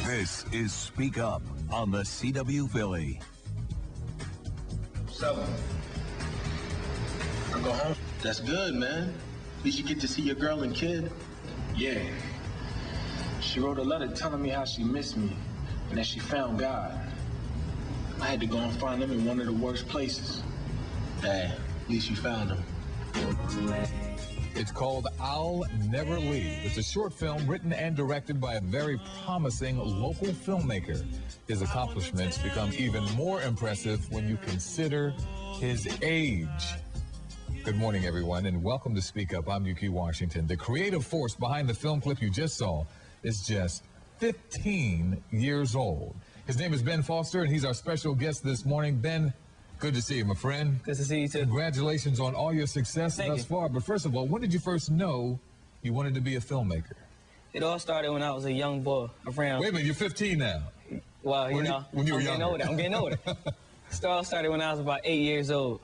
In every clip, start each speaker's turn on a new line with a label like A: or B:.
A: This is Speak Up on the CW Philly.
B: So, I go home. That's good, man. At least you get to see your girl and kid. Yeah. She wrote a letter telling me how she missed me and that she found God. I had to go and find him in one of the worst places. Hey, at least you found him.
C: It's called I'll Never Leave. It's a short film written and directed by a very promising local filmmaker. His accomplishments become even more impressive when you consider his age. Good morning, everyone, and welcome to Speak Up. I'm Ukee Washington. The creative force behind the film clip you just saw is just 15 years old. His name is Ben Foster, and he's our special guest this morning. Ben, good to see you, my friend.
D: Good to see you, too.
C: Congratulations on all your success thus far. But first of all, when did you first know you wanted to be a filmmaker?
D: It all started when I was a young boy. Around.
C: Wait a minute, you're 15 now.
D: Well,
C: when you were younger.
D: I'm getting older. It all started when I was about 8 years old.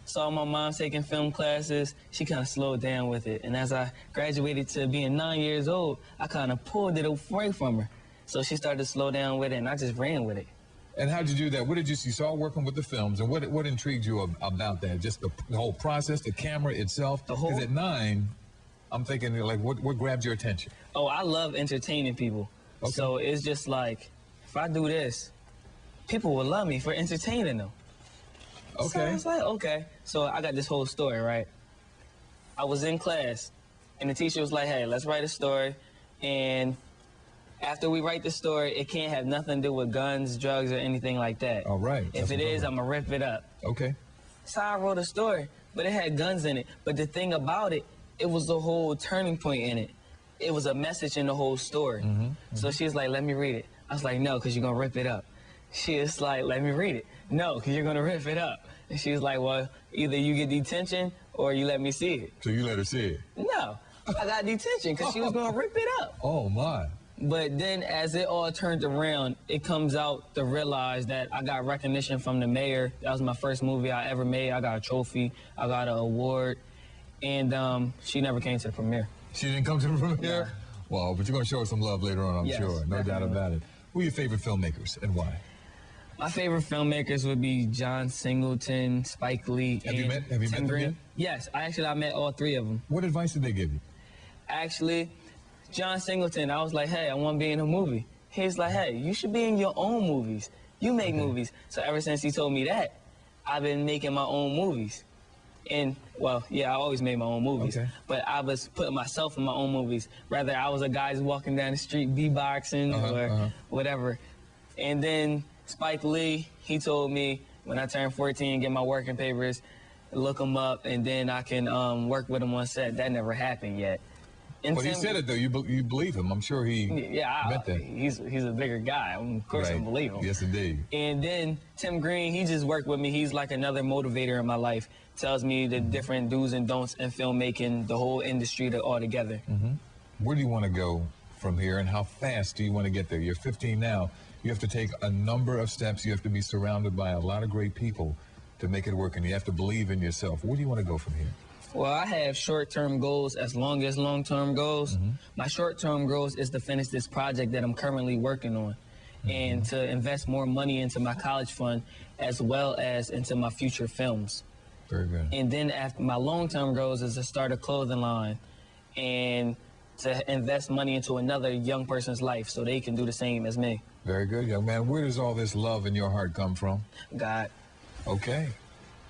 D: Saw my mom taking film classes. She kind of slowed down with it. And as I graduated to being 9 years old, I kind of pulled it away from her. So she started to slow down with it, and I just ran with it.
C: And how'd you do that? What did you saw working with the films, and what intrigued you about that? Just the whole process, the camera itself? Because at 9, I'm thinking, like, what grabbed your attention?
D: Oh, I love entertaining people. Okay. So it's just like, if I do this, people will love me for entertaining them.
C: Okay.
D: So it's like, okay. So I got this whole story, right? I was in class, and the teacher was like, hey, let's write a story, and after we write the story, it can't have nothing to do with guns, drugs, or anything like that.
C: All right.
D: If it is, I'm going to rip it up.
C: Okay.
D: So I wrote a story, but it had guns in it. But the thing about it, it was the whole turning point in it. It was a message in the whole story. So she was like, let me read it. I was like, no, because you're going to rip it up. She was like, let me read it. No, because you're going to rip it up. And she was like, well, either you get detention or you let me see it.
C: So you let her see it?
D: No, I got detention because she was going to rip it up.
C: Oh, my.
D: But then as it all turned around, it comes out to realize that I got recognition from the mayor. That was my first movie I ever made. I got a trophy. I got an award. And she never came to the premiere.
C: She didn't come to the premiere?
D: No.
C: Well, but you're going to show her some love later on, I'm sure. No doubt about it. Who are your favorite filmmakers and why?
D: My favorite filmmakers would be John Singleton, Spike Lee,
C: Have you met them yet?
D: Yes, I met all three of them.
C: What advice did they give you?
D: Actually, John Singleton, I was like, hey, I want to be in a movie. He's like, hey, you should be in your own movies. You make movies. So ever since he told me that, I've been making my own movies. And, well, yeah, I always made my own movies. But I was putting myself in my own movies. Rather, I was a guy who's walking down the street beatboxing or whatever. And then Spike Lee, he told me when I turned 14, get my working papers, look them up, and then I can work with him on set. That never happened yet.
C: And well, he said it, though. You believe him. I'm sure he meant that.
D: He's a bigger guy. Of course I believe him.
C: Yes, indeed.
D: And then Tim Green, he just worked with me. He's like another motivator in my life. Tells me the different do's and don'ts in filmmaking, the whole industry all together.
C: Where do you want to go from here, and how fast do you want to get there? You're 15 now. You have to take a number of steps. You have to be surrounded by a lot of great people to make it work, and you have to believe in yourself. Where do you want to go from here?
D: Well, I have short-term goals as long as long-term goals. My short-term goals is to finish this project that I'm currently working on and to invest more money into my college fund as well as into my future films.
C: Very good.
D: And then after my long-term goals is to start a clothing line and to invest money into another young person's life so they can do the same as me.
C: Very good, young man. Where does all this love in your heart come from?
D: God.
C: Okay.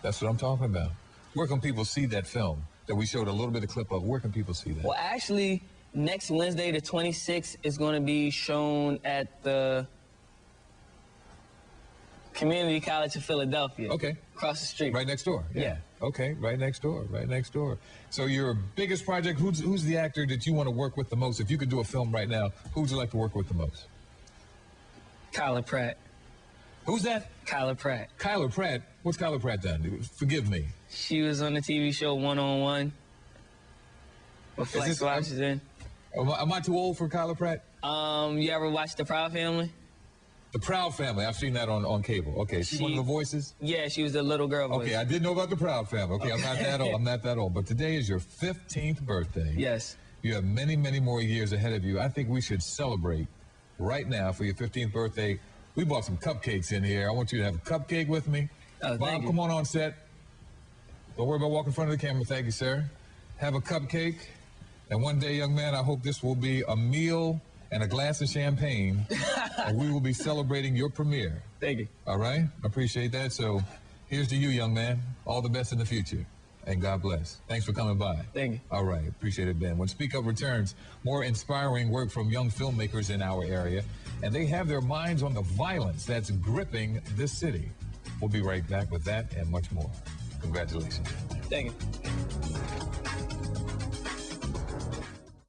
C: That's what I'm talking about. Where can people see that film that we showed a little bit of clip of? Where can people see that?
D: Well, actually, next Wednesday, the 26th, is going to be shown at the Community College of Philadelphia.
C: Okay.
D: Across the street.
C: Right next door. Yeah. Okay, right next door, right next door. So your biggest project, who's the actor that you want to work with the most? If you could do a film right now, who would you like to work with the most?
D: Kyla Pratt.
C: Who's that?
D: Kyla Pratt.
C: Kyla Pratt? What's Kyla Pratt done? Forgive me.
D: She was on the TV show One on One. With Flex Washington.
C: Am I too old for Kyla Pratt?
D: You ever watch The Proud Family?
C: The Proud Family. I've seen that on cable. Okay, she's one of the voices?
D: Yeah, she was the little girl voice.
C: Okay, I did know about The Proud Family. Okay, I'm not that old. I'm not that old. But today is your 15th birthday.
D: Yes.
C: You have many, many more years ahead of you. I think we should celebrate right now for your 15th birthday. We bought some cupcakes in here. I want you to have a cupcake with me.
D: Oh,
C: Bob, come on set. Don't worry about walking in front of the camera. Thank you, sir. Have a cupcake. And one day, young man, I hope this will be a meal and a glass of champagne, and we will be celebrating your premiere.
D: Thank you.
C: All right? I appreciate that. So here's to you, young man. All the best in the future. And God bless. Thanks for coming by.
D: Thank you.
C: All right. Appreciate it, Ben. When Speak Up returns, more inspiring work from young filmmakers in our area, and they have their minds on the violence that's gripping this city. We'll be right back with that and much more. Congratulations.
D: Thank you.